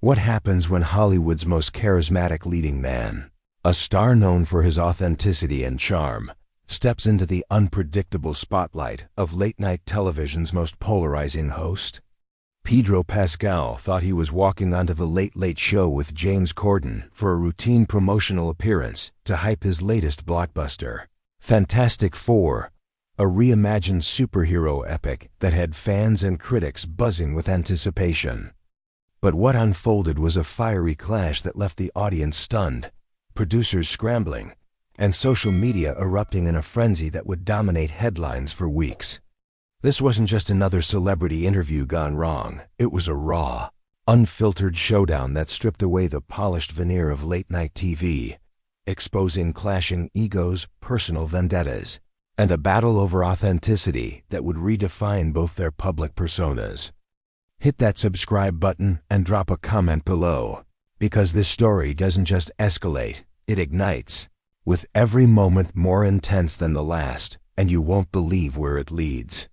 What happens when Hollywood's most charismatic leading man, a star known for his authenticity and charm, steps into the unpredictable spotlight of late-night television's most polarizing host? Pedro Pascal thought he was walking onto the Late Late Show with James Corden for a routine promotional appearance to hype his latest blockbuster, Fantastic Four, a reimagined superhero epic that had fans and critics buzzing with anticipation. But what unfolded was a fiery clash that left the audience stunned, producers scrambling, and social media erupting in a frenzy that would dominate headlines for weeks. This wasn't just another celebrity interview gone wrong. It was a raw, unfiltered showdown that stripped away the polished veneer of late-night TV, exposing clashing egos, personal vendettas, and a battle over authenticity that would redefine both their public personas. Hit that subscribe button and drop a comment below, because this story doesn't just escalate, it ignites, with every moment more intense than the last, and you won't believe where it leads.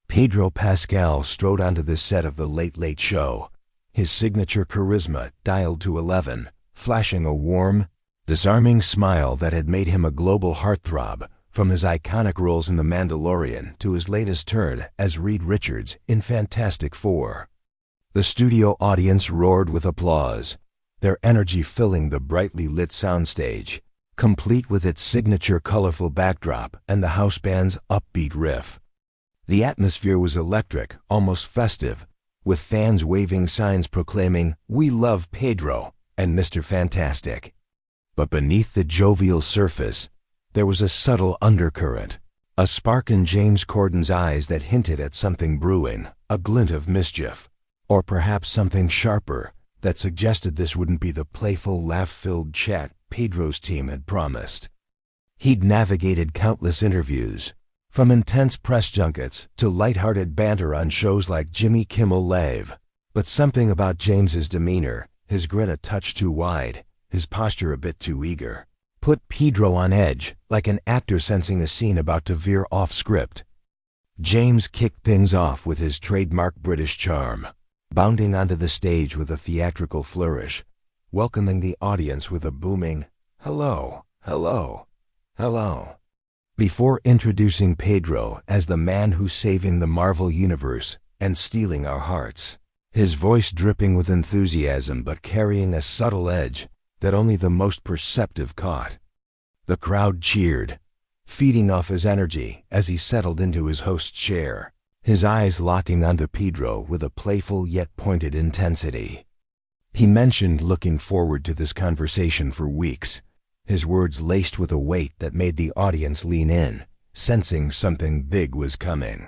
Pedro Pascal strode onto the set of The Late Late Show, his signature charisma dialed to 11, flashing a warm, disarming smile that had made him a global heartthrob, from his iconic roles in The Mandalorian to his latest turn as Reed Richards in Fantastic Four. The studio audience roared with applause, their energy filling the brightly lit soundstage, complete with its signature colorful backdrop and the house band's upbeat riff. The atmosphere was electric, almost festive, with fans waving signs proclaiming, "We love Pedro" and "Mr. Fantastic." But beneath the jovial surface, there was a subtle undercurrent, a spark in James Corden's eyes that hinted at something brewing, a glint of mischief, or perhaps something sharper that suggested this wouldn't be the playful, laugh-filled chat Pedro's team had promised. He'd navigated countless interviews, from intense press junkets to lighthearted banter on shows like Jimmy Kimmel Live, but something about James's demeanor, his grin a touch too wide, his posture a bit too eager, put Pedro on edge, like an actor sensing a scene about to veer off script. James kicked things off with his trademark British charm, bounding onto the stage with a theatrical flourish, welcoming the audience with a booming, "Hello, hello, hello," before introducing Pedro as the man who's saving the Marvel Universe and stealing our hearts, his voice dripping with enthusiasm but carrying a subtle edge that only the most perceptive caught. The crowd cheered, feeding off his energy as he settled into his host's chair, his eyes locking onto Pedro with a playful yet pointed intensity. He mentioned looking forward to this conversation for weeks, his words laced with a weight that made the audience lean in, sensing something big was coming.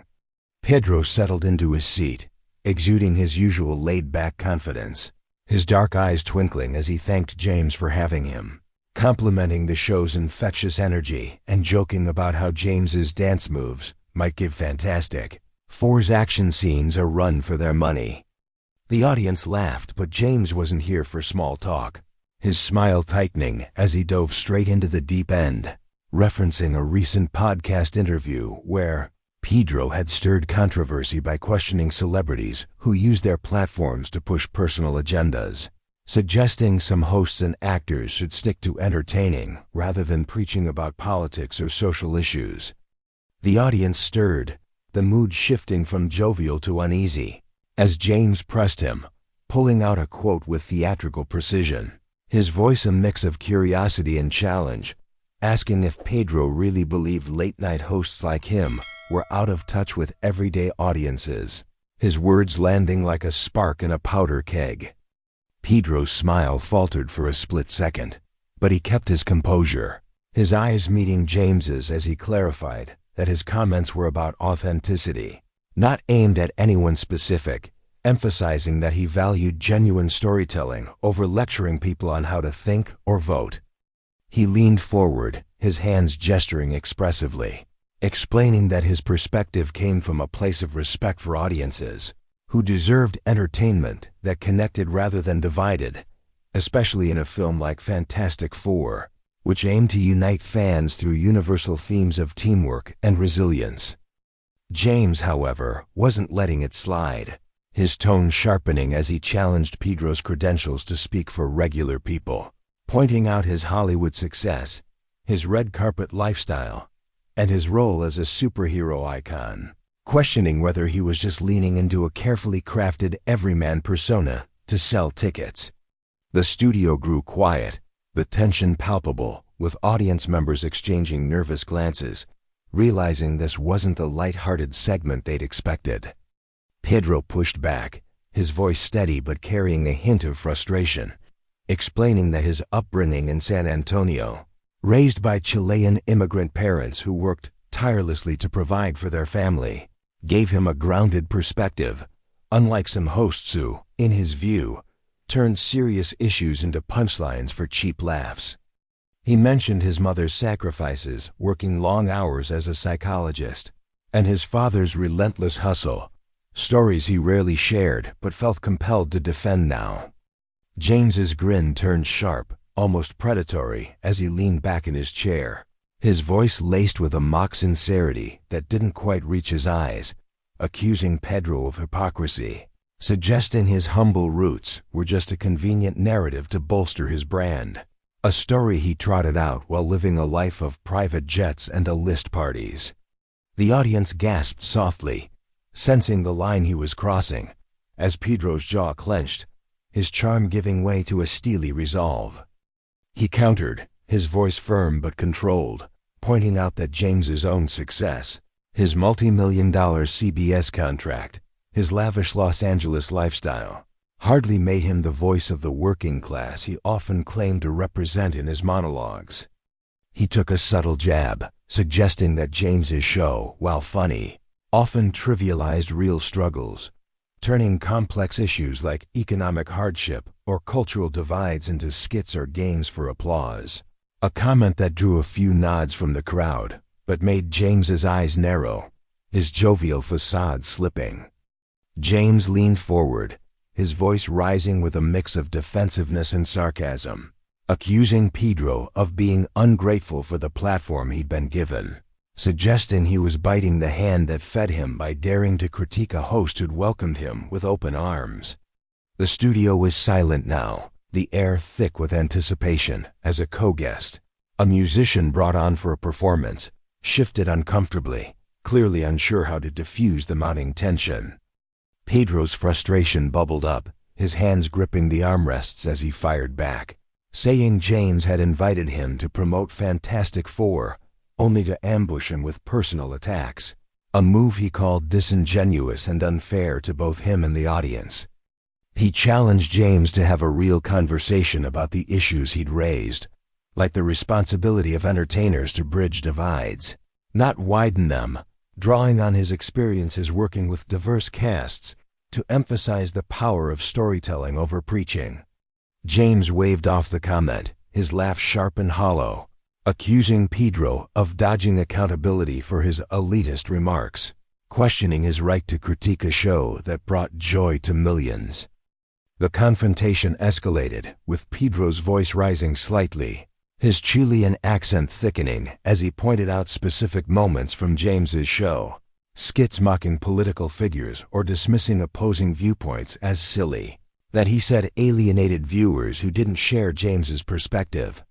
Pedro settled into his seat, exuding his usual laid-back confidence, his dark eyes twinkling as he thanked James for having him, complimenting the show's infectious energy and joking about how James's dance moves might give Fantastic Four's action scenes a run for their money. The audience laughed, but James wasn't here for small talk, his smile tightening as he dove straight into the deep end, referencing a recent podcast interview where Pedro had stirred controversy by questioning celebrities who used their platforms to push personal agendas, suggesting some hosts and actors should stick to entertaining rather than preaching about politics or social issues. The audience stirred, the mood shifting from jovial to uneasy, as James pressed him, pulling out a quote with theatrical precision, his voice a mix of curiosity and challenge, asking if Pedro really believed late-night hosts like him were out of touch with everyday audiences, his words landing like a spark in a powder keg. Pedro's smile faltered for a split second, but he kept his composure, his eyes meeting James's as he clarified that his comments were about authenticity, not aimed at anyone specific, emphasizing that he valued genuine storytelling over lecturing people on how to think or vote. He leaned forward, his hands gesturing expressively, explaining that his perspective came from a place of respect for audiences, who deserved entertainment that connected rather than divided, especially in a film like Fantastic Four, which aimed to unite fans through universal themes of teamwork and resilience. James, however, wasn't letting it slide. his tone sharpening as he challenged Pedro's credentials to speak for regular people, pointing out his Hollywood success, his red carpet lifestyle, and his role as a superhero icon, questioning whether he was just leaning into a carefully crafted everyman persona to sell tickets. The studio grew quiet, the tension palpable, with audience members exchanging nervous glances, realizing this wasn't the light-hearted segment they'd expected. Pedro pushed back, his voice steady but carrying a hint of frustration, explaining that his upbringing in San Antonio, raised by Chilean immigrant parents who worked tirelessly to provide for their family, gave him a grounded perspective, unlike some hosts who, in his view, turned serious issues into punchlines for cheap laughs. He mentioned his mother's sacrifices, working long hours as a psychologist, and his father's relentless hustle, stories he rarely shared but felt compelled to defend now. James's grin turned sharp, almost predatory, as he leaned back in his chair, his voice laced with a mock sincerity that didn't quite reach his eyes, accusing Pedro of hypocrisy, suggesting his humble roots were just a convenient narrative to bolster his brand, a story he trotted out while living a life of private jets and A-list parties. The audience gasped softly, sensing the line he was crossing, as Pedro's jaw clenched, his charm giving way to a steely resolve. He countered, his voice firm but controlled, pointing out that James's own success, his multi-million-dollar CBS contract, his lavish Los Angeles lifestyle, hardly made him the voice of the working class he often claimed to represent in his monologues. He took a subtle jab, suggesting that James's show, while funny, often trivialized real struggles, turning complex issues like economic hardship or cultural divides into skits or games for applause. A comment that drew a few nods from the crowd, but made James's eyes narrow, his jovial facade slipping. James leaned forward, his voice rising with a mix of defensiveness and sarcasm, accusing Pedro of being ungrateful for the platform he'd been given, suggesting he was biting the hand that fed him by daring to critique a host who'd welcomed him with open arms. The studio was silent now, the air thick with anticipation, as a co-guest, a musician brought on for a performance, shifted uncomfortably, clearly unsure how to diffuse the mounting tension. Pedro's frustration bubbled up, his hands gripping the armrests as he fired back, saying James had invited him to promote Fantastic Four, only to ambush him with personal attacks, a move he called disingenuous and unfair to both him and the audience. He challenged James to have a real conversation about the issues he'd raised, like the responsibility of entertainers to bridge divides, not widen them, drawing on his experiences working with diverse casts to emphasize the power of storytelling over preaching. James waved off the comment, his laugh sharp and hollow, accusing Pedro of dodging accountability for his elitist remarks, questioning his right to critique a show that brought joy to millions. The confrontation escalated, with Pedro's voice rising slightly, his Chilean accent thickening as he pointed out specific moments from James's show, skits mocking political figures or dismissing opposing viewpoints as silly, that he said alienated viewers who didn't share James's perspective.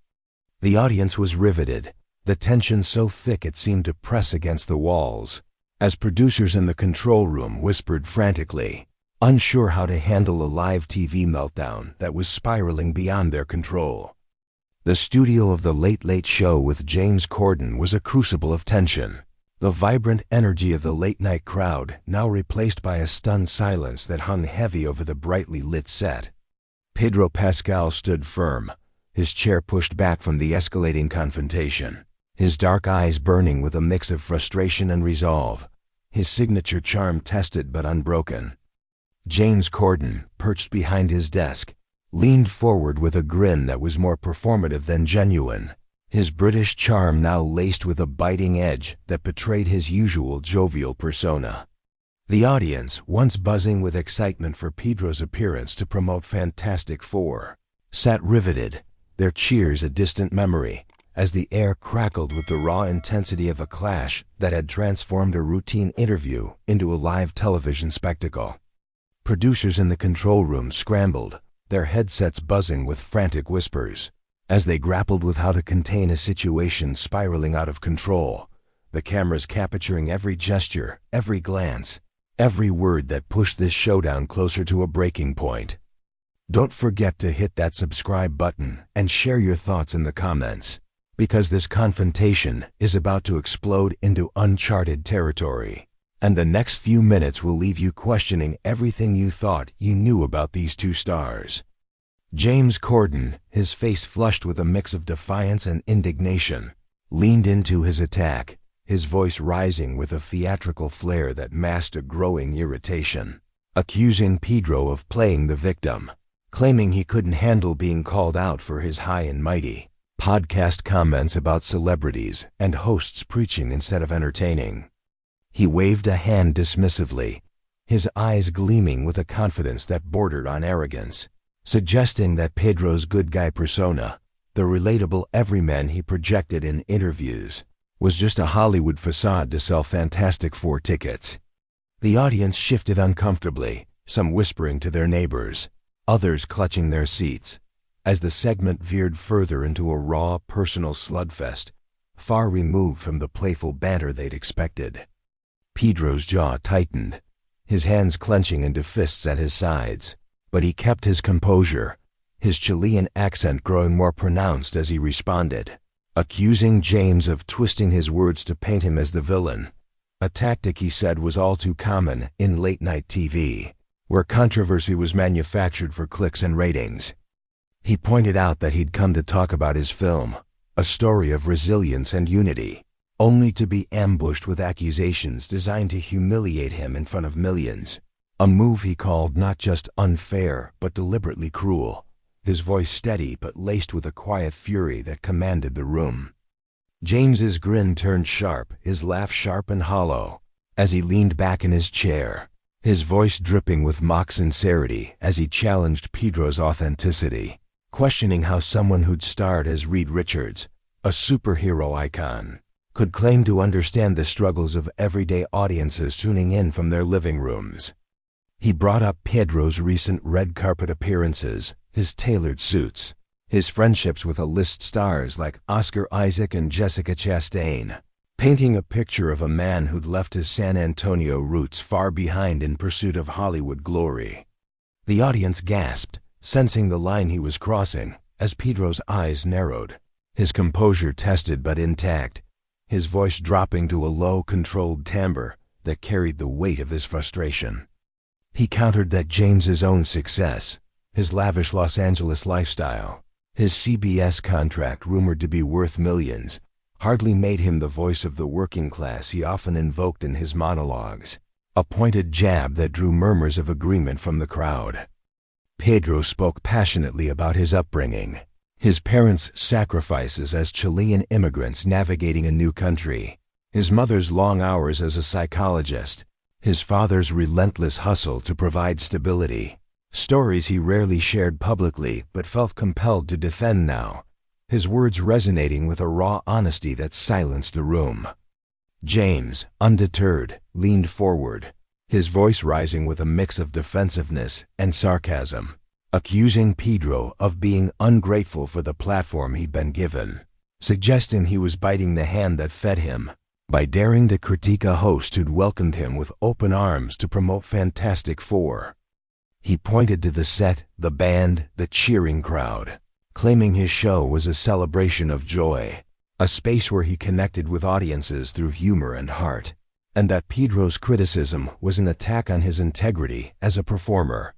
The audience was riveted, the tension so thick it seemed to press against the walls, as producers in the control room whispered frantically, unsure how to handle a live TV meltdown that was spiraling beyond their control. The studio of The Late Late Show with James Corden was a crucible of tension, the vibrant energy of the late-night crowd now replaced by a stunned silence that hung heavy over the brightly lit set. Pedro Pascal stood firm, his chair pushed back from the escalating confrontation, his dark eyes burning with a mix of frustration and resolve, his signature charm tested but unbroken. James Corden, perched behind his desk, leaned forward with a grin that was more performative than genuine, his British charm now laced with a biting edge that betrayed his usual jovial persona. The audience, once buzzing with excitement for Pedro's appearance to promote Fantastic Four, sat riveted, their cheers a distant memory, as the air crackled with the raw intensity of a clash that had transformed a routine interview into a live television spectacle. Producers in the control room scrambled, their headsets buzzing with frantic whispers. As they grappled with how to contain a situation spiraling out of control, the cameras capturing every gesture, every glance, every word that pushed this showdown closer to a breaking point. Don't forget to hit that subscribe button and share your thoughts in the comments, because this confrontation is about to explode into uncharted territory. And the next few minutes will leave you questioning everything you thought you knew about these two stars. James Corden, his face flushed with a mix of defiance and indignation, leaned into his attack, his voice rising with a theatrical flair that masked a growing irritation, accusing Pedro of playing the victim, claiming he couldn't handle being called out for his high and mighty podcast comments about celebrities and hosts preaching instead of entertaining. He waved a hand dismissively, his eyes gleaming with a confidence that bordered on arrogance, suggesting that Pedro's good guy persona, the relatable everyman he projected in interviews, was just a Hollywood facade to sell Fantastic Four tickets. The audience shifted uncomfortably, some whispering to their neighbors, others clutching their seats, as the segment veered further into a raw, personal slugfest, far removed from the playful banter they'd expected. Pedro's jaw tightened, his hands clenching into fists at his sides, but he kept his composure, his Chilean accent growing more pronounced as he responded, accusing James of twisting his words to paint him as the villain, a tactic he said was all too common in late-night TV, where controversy was manufactured for clicks and ratings. He pointed out that he'd come to talk about his film, a story of resilience and unity, only to be ambushed with accusations designed to humiliate him in front of millions, a move he called not just unfair but deliberately cruel, his voice steady but laced with a quiet fury that commanded the room. James's grin turned sharp, his laugh sharp and hollow, as he leaned back in his chair, his voice dripping with mock sincerity as he challenged Pedro's authenticity, questioning how someone who'd starred as Reed Richards, a superhero icon, could claim to understand the struggles of everyday audiences tuning in from their living rooms. He brought up Pedro's recent red carpet appearances, his tailored suits, his friendships with A-list stars like Oscar Isaac and Jessica Chastain, painting a picture of a man who'd left his San Antonio roots far behind in pursuit of Hollywood glory. The audience gasped, sensing the line he was crossing, as Pedro's eyes narrowed, his composure tested but intact, his voice dropping to a low, controlled timbre that carried the weight of his frustration. He countered that James's own success, his lavish Los Angeles lifestyle, his CBS contract rumored to be worth millions, hardly made him the voice of the working class he often invoked in his monologues, a pointed jab that drew murmurs of agreement from the crowd. Pedro spoke passionately about his upbringing, his parents' sacrifices as Chilean immigrants navigating a new country, his mother's long hours as a psychologist, his father's relentless hustle to provide stability, stories he rarely shared publicly but felt compelled to defend now, his words resonating with a raw honesty that silenced the room. James, undeterred, leaned forward, his voice rising with a mix of defensiveness and sarcasm, accusing Pedro of being ungrateful for the platform he'd been given, suggesting he was biting the hand that fed him by daring to critique a host who'd welcomed him with open arms to promote Fantastic Four. He pointed to the set, the band, the cheering crowd, claiming his show was a celebration of joy, a space where he connected with audiences through humor and heart, and that Pedro's criticism was an attack on his integrity as a performer.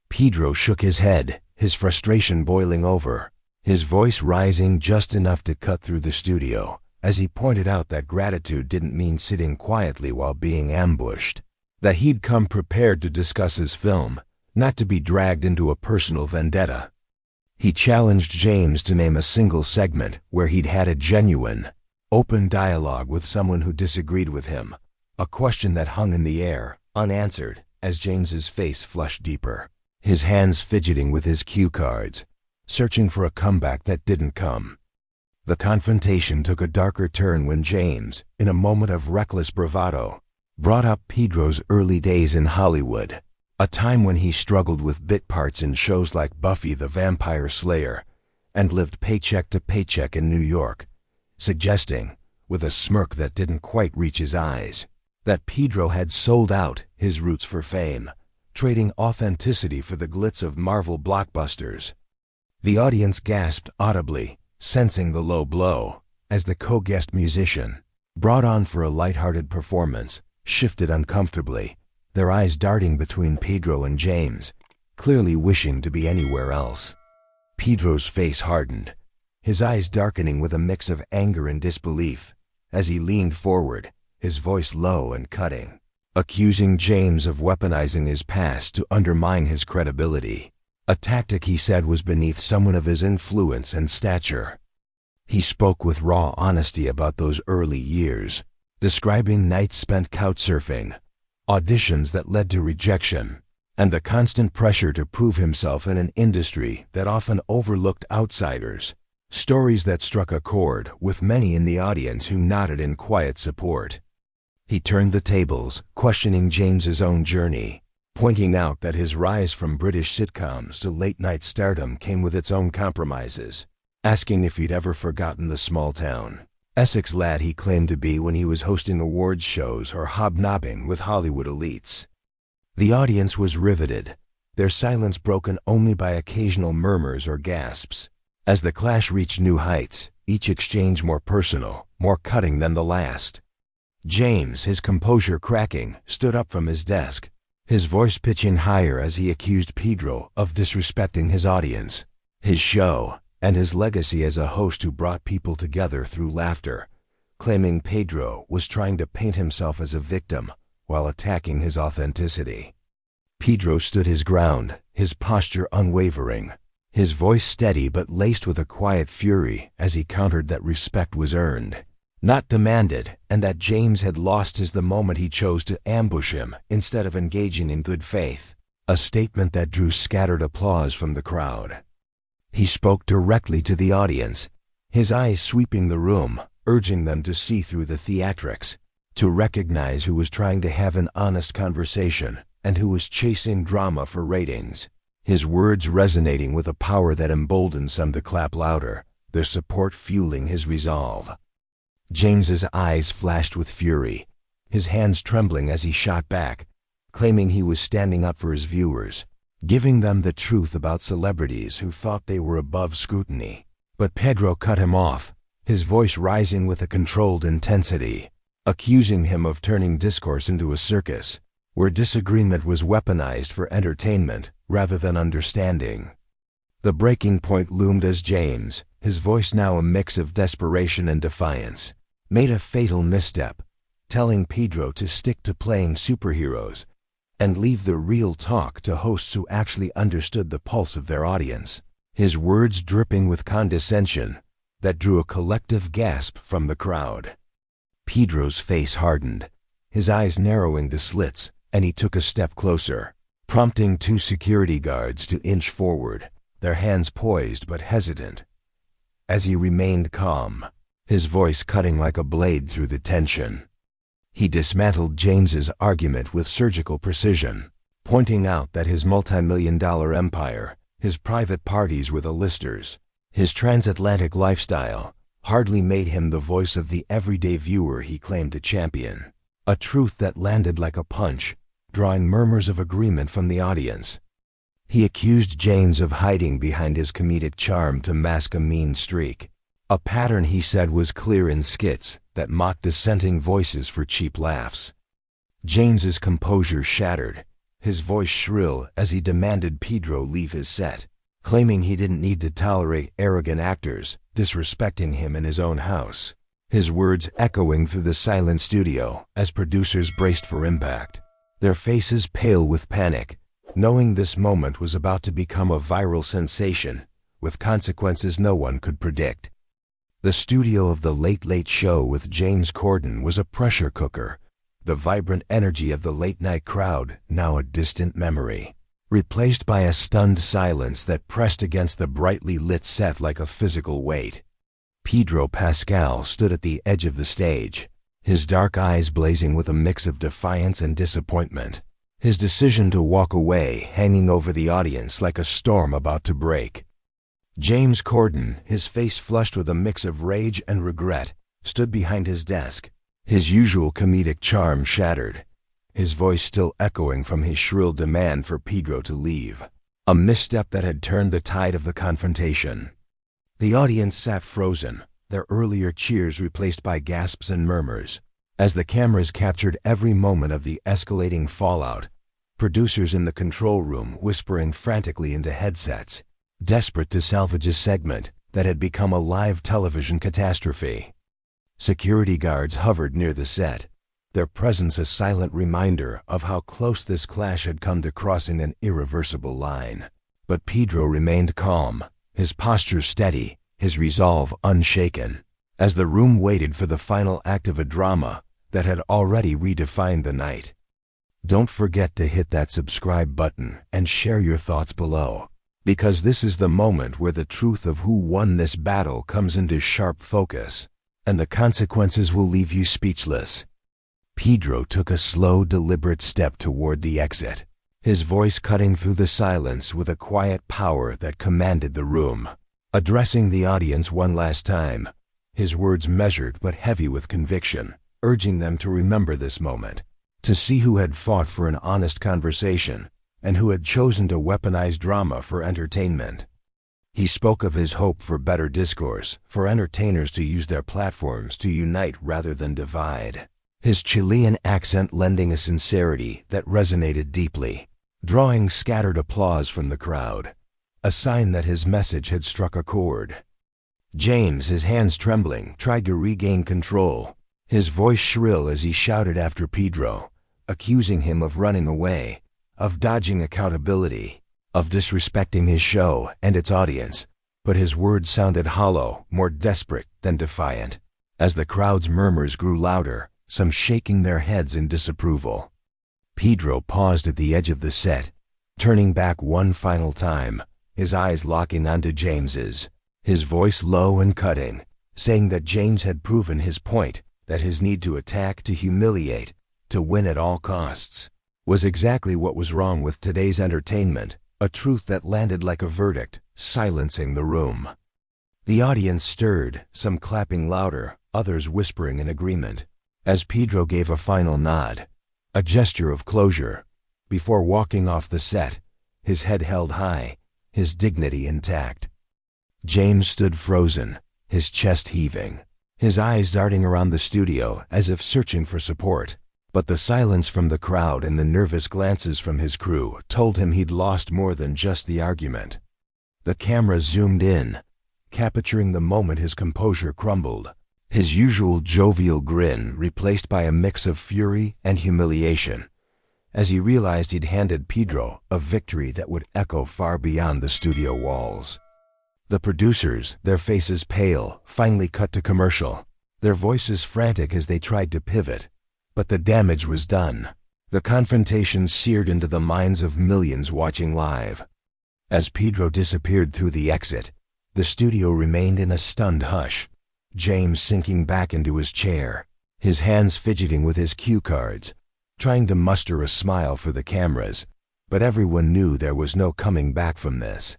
Pedro shook his head, his frustration boiling over, his voice rising just enough to cut through the studio, as he pointed out that gratitude didn't mean sitting quietly while being ambushed, that he'd come prepared to discuss his film, not to be dragged into a personal vendetta. He challenged James to name a single segment where he'd had a genuine, open dialogue with someone who disagreed with him, a question that hung in the air, unanswered, as James's face flushed deeper, his hands fidgeting with his cue cards, searching for a comeback that didn't come. The confrontation took a darker turn when James, in a moment of reckless bravado, brought up Pedro's early days in Hollywood, A time when he struggled with bit parts in shows like Buffy the Vampire Slayer and lived paycheck to paycheck in New York, suggesting, with a smirk that didn't quite reach his eyes, that Pedro had sold out his roots for fame, trading authenticity for the glitz of Marvel blockbusters. The audience gasped audibly, sensing the low blow, as the co-guest musician, brought on for a light-hearted performance, shifted uncomfortably, their eyes darting between Pedro and James, clearly wishing to be anywhere else. Pedro's face hardened, his eyes darkening with a mix of anger and disbelief, as he leaned forward, his voice low and cutting, accusing James of weaponizing his past to undermine his credibility, a tactic he said was beneath someone of his influence and stature. He spoke with raw honesty about those early years, describing nights spent couchsurfing, auditions that led to rejection, and the constant pressure to prove himself in an industry that often overlooked outsiders, stories that struck a chord with many in the audience who nodded in quiet support. He turned the tables, questioning James's own journey, pointing out that his rise from British sitcoms to late-night stardom came with its own compromises, asking if he'd ever forgotten the small-town Essex lad he claimed to be when he was hosting awards shows or hobnobbing with Hollywood elites. The audience was riveted, their silence broken only by occasional murmurs or gasps. As the clash reached new heights, each exchange more personal, more cutting than the last. James, his composure cracking, stood up from his desk, his voice pitching higher as he accused Pedro of disrespecting his audience, his show, and his legacy as a host who brought people together through laughter, claiming Pedro was trying to paint himself as a victim while attacking his authenticity. Pedro stood his ground, his posture unwavering, his voice steady but laced with a quiet fury as he countered that respect was earned, not demanded, and that James had lost his the moment he chose to ambush him instead of engaging in good faith, a statement that drew scattered applause from the crowd. He spoke directly to the audience, his eyes sweeping the room, urging them to see through the theatrics, to recognize who was trying to have an honest conversation and who was chasing drama for ratings, his words resonating with a power that emboldened some to clap louder, their support fueling his resolve. James's eyes flashed with fury, his hands trembling as he shot back, claiming he was standing up for his viewers, giving them the truth about celebrities who thought they were above scrutiny. But Pedro cut him off, his voice rising with a controlled intensity, accusing him of turning discourse into a circus, where disagreement was weaponized for entertainment rather than understanding. The breaking point loomed as James, his voice now a mix of desperation and defiance, made a fatal misstep, telling Pedro to stick to playing superheroes and leave the real talk to hosts who actually understood the pulse of their audience, his words dripping with condescension that drew a collective gasp from the crowd. Pedro's face hardened, his eyes narrowing to slits, and he took a step closer, prompting two security guards to inch forward, their hands poised but hesitant. As he remained calm, his voice cutting like a blade through the tension, he dismantled James's argument with surgical precision, pointing out that his multi-million-dollar empire, his private parties with A-listers, his transatlantic lifestyle, hardly made him the voice of the everyday viewer he claimed to champion, a truth that landed like a punch, drawing murmurs of agreement from the audience. He accused James of hiding behind his comedic charm to mask a mean streak, a pattern he said was clear in skits that mocked dissenting voices for cheap laughs. James's composure shattered, his voice shrill as he demanded Pedro leave his set, claiming he didn't need to tolerate arrogant actors disrespecting him in his own house, his words echoing through the silent studio as producers braced for impact, their faces pale with panic, knowing this moment was about to become a viral sensation, with consequences no one could predict. The studio of The Late Late Show with James Corden was a pressure cooker, the vibrant energy of the late-night crowd now a distant memory, replaced by a stunned silence that pressed against the brightly lit set like a physical weight. Pedro Pascal stood at the edge of the stage, his dark eyes blazing with a mix of defiance and disappointment, his decision to walk away hanging over the audience like a storm about to break. James Corden, his face flushed with a mix of rage and regret, stood behind his desk, his usual comedic charm shattered, his voice still echoing from his shrill demand for Pedro to leave, a misstep that had turned the tide of the confrontation. The audience sat frozen, their earlier cheers replaced by gasps and murmurs. As the cameras captured every moment of the escalating fallout, producers in the control room whispering frantically into headsets, desperate to salvage a segment that had become a live television catastrophe. Security guards hovered near the set, their presence a silent reminder of how close this clash had come to crossing an irreversible line. But Pedro remained calm, his posture steady, his resolve unshaken, as the room waited for the final act of a drama that had already redefined the night. Don't forget to hit that subscribe button and share your thoughts below, because this is the moment where the truth of who won this battle comes into sharp focus, and the consequences will leave you speechless. Pedro took a slow, deliberate step toward the exit, his voice cutting through the silence with a quiet power that commanded the room. Addressing the audience one last time, his words measured but heavy with conviction, urging them to remember this moment, to see who had fought for an honest conversation and who had chosen to weaponize drama for entertainment. He spoke of his hope for better discourse, for entertainers to use their platforms to unite rather than divide, his Chilean accent lending a sincerity that resonated deeply, drawing scattered applause from the crowd, a sign that his message had struck a chord. James, his hands trembling, tried to regain control, his voice shrill as he shouted after Pedro, accusing him of running away, of dodging accountability, of disrespecting his show and its audience, but his words sounded hollow, more desperate than defiant, as the crowd's murmurs grew louder, some shaking their heads in disapproval. Pedro paused at the edge of the set, turning back one final time, his eyes locking onto James's, his voice low and cutting, saying that James had proven his point, that his need to attack, to humiliate, to win at all costs, was exactly what was wrong with today's entertainment, a truth that landed like a verdict, silencing the room. The audience stirred, some clapping louder, others whispering in agreement, as Pedro gave a final nod, a gesture of closure, before walking off the set, his head held high, his dignity intact. James stood frozen, his chest heaving, his eyes darting around the studio as if searching for support. But the silence from the crowd and the nervous glances from his crew told him he'd lost more than just the argument. The camera zoomed in, capturing the moment his composure crumbled, his usual jovial grin replaced by a mix of fury and humiliation, as he realized he'd handed Pedro a victory that would echo far beyond the studio walls. The producers, their faces pale, finally cut to commercial, their voices frantic as they tried to pivot. But the damage was done. The confrontation seared into the minds of millions watching live. As Pedro disappeared through the exit, the studio remained in a stunned hush, James sinking back into his chair, his hands fidgeting with his cue cards, trying to muster a smile for the cameras, but everyone knew there was no coming back from this.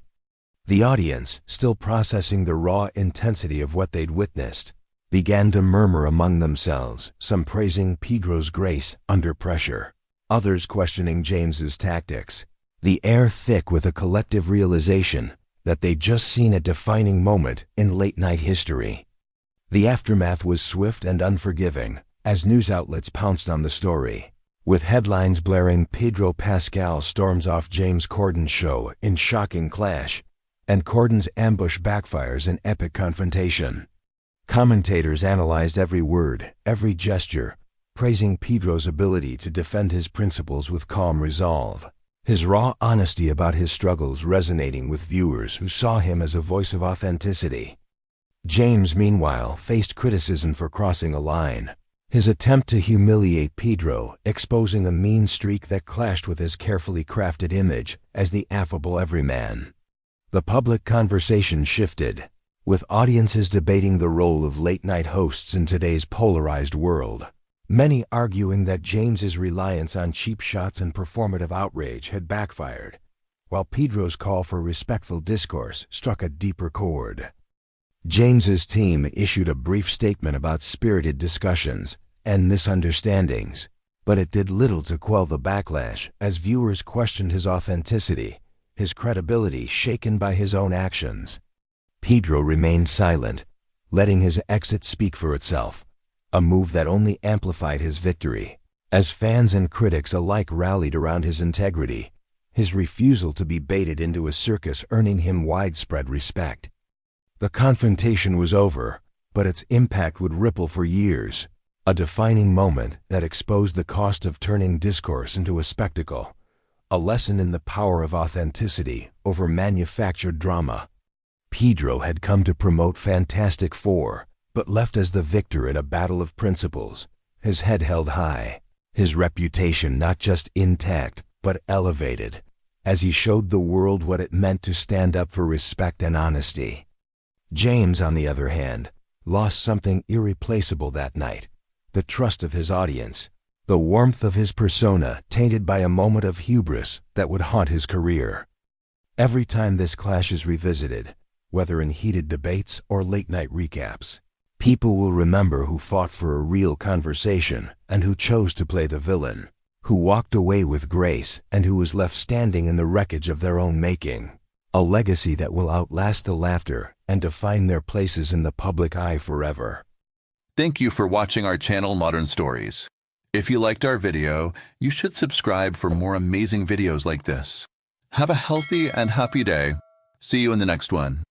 The audience, still processing the raw intensity of what they'd witnessed, began to murmur among themselves, some praising Pedro's grace under pressure, others questioning James's tactics, the air thick with a collective realization that they'd just seen a defining moment in late-night history. The aftermath was swift and unforgiving, as news outlets pounced on the story, with headlines blaring Pedro Pascal storms off James Corden's show in shocking clash, and Corden's ambush backfires in epic confrontation. Commentators analyzed every word, every gesture, praising Pedro's ability to defend his principles with calm resolve, his raw honesty about his struggles resonating with viewers who saw him as a voice of authenticity. James, meanwhile, faced criticism for crossing a line, his attempt to humiliate Pedro exposing a mean streak that clashed with his carefully crafted image as the affable everyman. The public conversation shifted, with audiences debating the role of late-night hosts in today's polarized world. many arguing that James's reliance on cheap shots and performative outrage had backfired, while Pedro's call for respectful discourse struck a deeper chord. James's team issued a brief statement about spirited discussions and misunderstandings, but it did little to quell the backlash as viewers questioned his authenticity, his credibility shaken by his own actions. Pedro remained silent, letting his exit speak for itself, a move that only amplified his victory. As fans and critics alike rallied around his integrity, his refusal to be baited into a circus earning him widespread respect. The confrontation was over, but its impact would ripple for years, a defining moment that exposed the cost of turning discourse into a spectacle, a lesson in the power of authenticity over manufactured drama. Pedro had come to promote Fantastic Four, but left as the victor in a battle of principles, his head held high, his reputation not just intact, but elevated, as he showed the world what it meant to stand up for respect and honesty. James, on the other hand, lost something irreplaceable that night: the trust of his audience, the warmth of his persona tainted by a moment of hubris that would haunt his career. Every time this clash is revisited, whether in heated debates or late-night recaps, people will remember who fought for a real conversation and who chose to play the villain, who walked away with grace and who was left standing in the wreckage of their own making, a legacy that will outlast the laughter and define their places in the public eye forever. Thank you for watching our channel Modern Stories. If you liked our video, you should subscribe for more amazing videos like this. Have a healthy and happy day. See you in the next one.